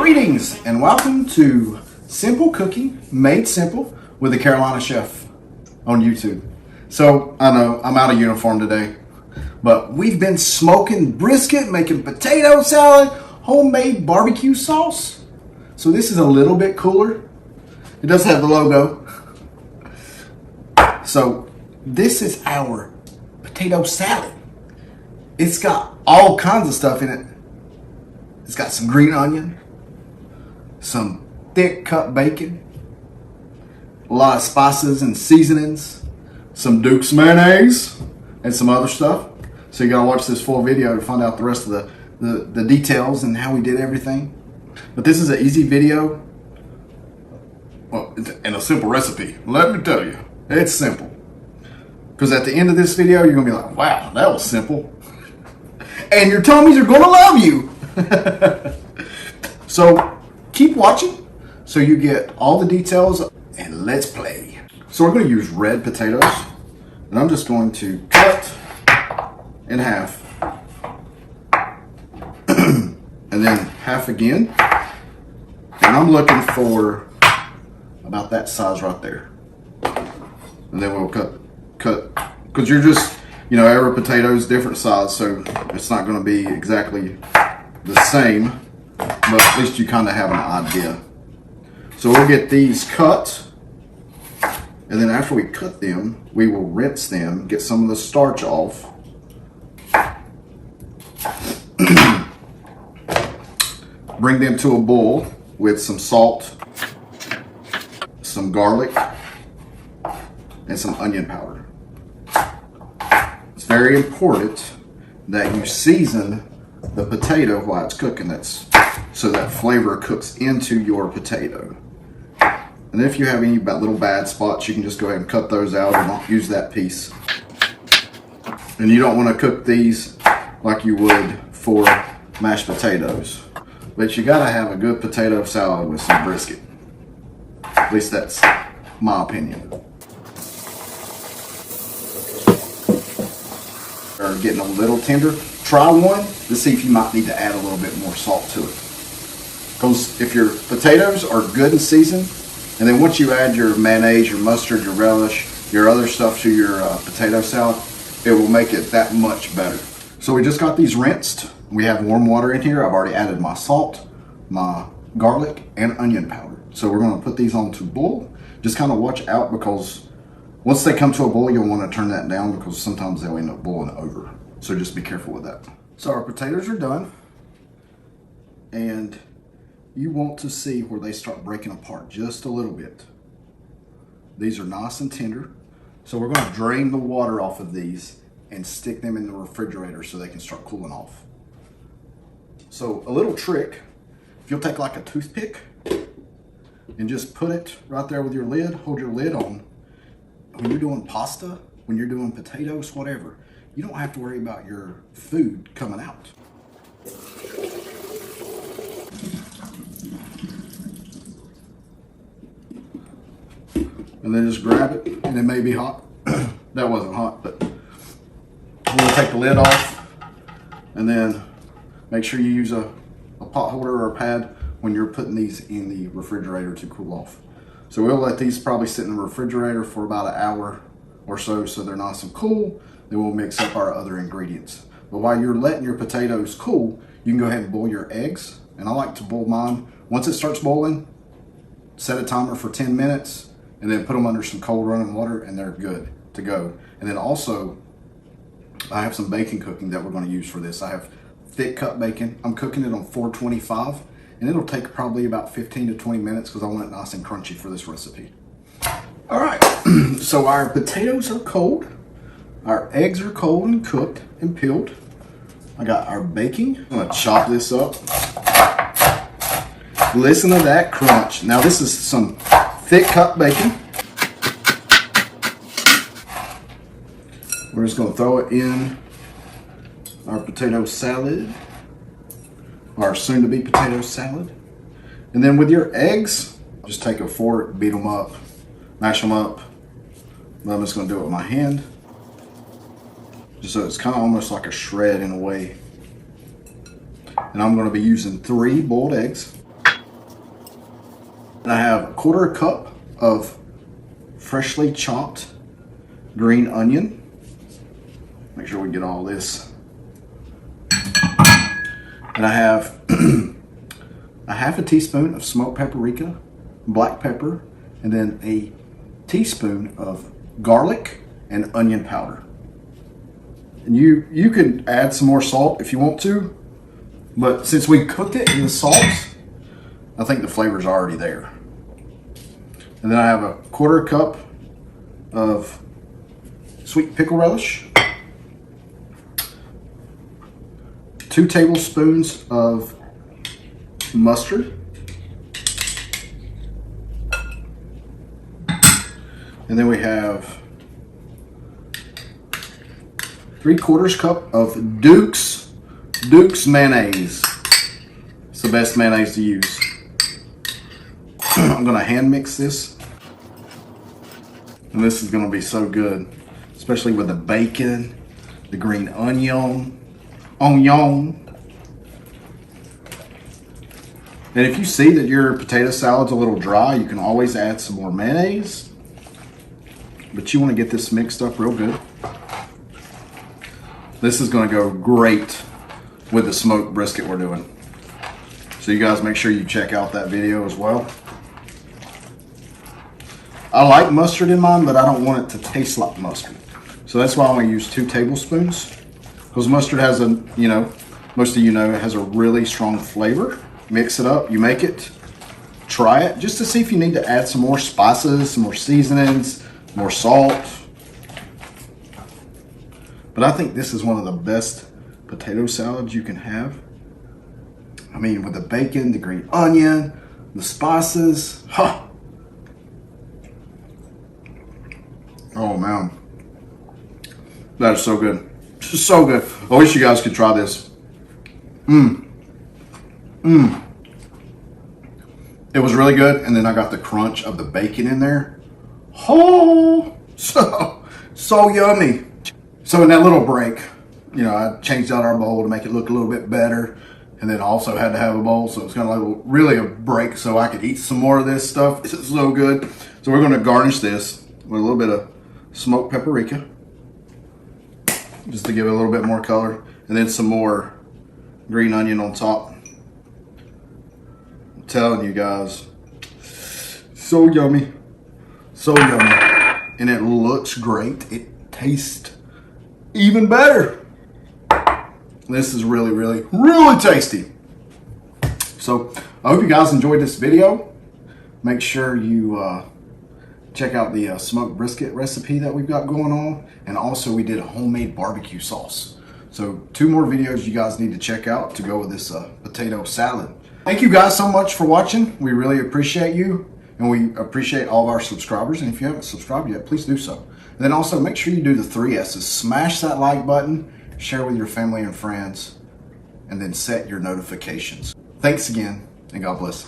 Greetings and welcome to Simple Cooking Made Simple with the Carolina Chef on YouTube. So I know I'm out of uniform today, but we've been smoking brisket, making potato salad, homemade barbecue sauce. So this is a little bit cooler. It does have the logo. So this is our potato salad. It's got all kinds of stuff in it. It's got some green onion, some thick cut bacon, a lot of spices and seasonings, some Duke's mayonnaise, and some other stuff. So you gotta watch this full video to find out the rest of the details and how we did everything. But this is an easy video, well, and a simple recipe. Let me tell you, it's simple. Because at the end of this video, you're gonna be like, wow, that was simple. And your tummies are gonna love you. So keep watching so you get all the details, and let's play. So we're going to use red potatoes, and I'm just going to cut in half and then half again, and I'm looking for about that size right there, and then we'll cut because you're just, you know, every potato is different size, so it's not going to be exactly the same, but at least you kind of have an idea. So we'll get these cut, and then after we cut them, we will rinse them, get some of the starch off. Bring them to a boil with some salt, some garlic, and some onion powder. It's very important that you season the potato while it's cooking, so that flavor cooks into your potato. And if you have any little bad spots, you can just go ahead and cut those out and not use that piece. And you don't want to cook these like you would for mashed potatoes, but you gotta have a good potato salad with some brisket. At least that's my opinion. Are getting a little tender. Try one to see if you might need to add a little bit more salt to it. Because if your potatoes are good and seasoned, and then once you add your mayonnaise, your mustard, your relish, your other stuff to your potato salad, it will make it that much better. So we just got these rinsed. We have warm water in here. I've already added my salt, my garlic, and onion powder. So we're going to put these on to boil. Just kind of watch out, because once they come to a boil, you'll want to turn that down, because sometimes they'll end up boiling over. So just be careful with that. So our potatoes are done, and you want to see where they start breaking apart just a little bit. These are nice and tender. So we're going to drain the water off of these and stick them in the refrigerator so they can start cooling off. So a little trick, if you'll take like a toothpick and just put it right there with your lid, hold your lid on. When you're doing pasta, when you're doing potatoes, whatever, you don't have to worry about your food coming out. And then just grab it, and it may be hot. That wasn't hot, but we'll take the lid off, and then make sure you use a pot holder or a pad when you're putting these in the refrigerator to cool off. So we'll let these probably sit in the refrigerator for about an hour or so they're nice and cool. Then we'll mix up our other ingredients. But while you're letting your potatoes cool, you can go ahead and boil your eggs. And I like to boil mine. Once it starts boiling, set a timer for 10 minutes, and then put them under some cold running water, and they're good to go. And then also, I have some bacon cooking that we're going to use for this. I have thick cut bacon. I'm cooking it on 425, and it'll take probably about 15 to 20 minutes because I want it nice and crunchy for this recipe. All right, so our potatoes are cold. Our eggs are cold and cooked and peeled. I got our bacon. I'm going to chop this up. Listen to that crunch. Now this is some thick cut bacon. We're just going to throw it in our potato salad, our soon-to-be potato salad. And then with your eggs, just take a fork, beat them up, mash them up. I'm just going to do it with my hand. Just so it's kind of almost like a shred in a way. And I'm going to be using 3 boiled eggs. And I have a 1/4 cup of freshly chopped green onion. Make sure we get all this. And I have a 1/2 teaspoon of smoked paprika, black pepper, and then a teaspoon of garlic and onion powder. And you can add some more salt if you want to, but since we cooked it in the salt, I think the flavor's already there. And then I have a 1/4 cup of sweet pickle relish, 2 tablespoons of mustard, and then we have 3/4 cup of Duke's mayonnaise. It's the best mayonnaise to use. I'm gonna hand mix this, and this is gonna be so good, especially with the bacon, the green onion. And if you see that your potato salad's a little dry, you can always add some more mayonnaise, but you want to get this mixed up real good. This is going to go great with the smoked brisket we're doing. So you guys make sure you check out that video as well. I like mustard in mine, but I don't want it to taste like mustard. So that's why I'm going to use 2 tablespoons. Because mustard has a, most of you know, it has a really strong flavor. Mix it up, you make it, try it, just to see if you need to add some more spices, some more seasonings, more salt. But I think this is one of the best potato salads you can have. I mean, with the bacon, the green onion, the spices. Huh. Oh man, that is so good. Just so good. I wish you guys could try this. It was really good, and then I got the crunch of the bacon in there. Oh, so yummy. So in that little break, I changed out our bowl to make it look a little bit better, and then also had to have a bowl, so it's kind of like really a break so I could eat some more of this stuff. This is so good. So we're going to garnish this with a little bit of smoked paprika, just to give it a little bit more color, and then some more green onion on top. I'm telling you guys, so yummy, and it looks great. It tastes even better. This is really, really, really tasty. So I hope you guys enjoyed this video. Make sure you check out the smoked brisket recipe that we've got going on. And also we did a homemade barbecue sauce. So 2 more videos you guys need to check out to go with this potato salad. Thank you guys so much for watching. We really appreciate you. And we appreciate all of our subscribers. And if you haven't subscribed yet, please do so. And then also make sure you do the 3 S's. Smash that like button, share with your family and friends, and then set your notifications. Thanks again, and God bless.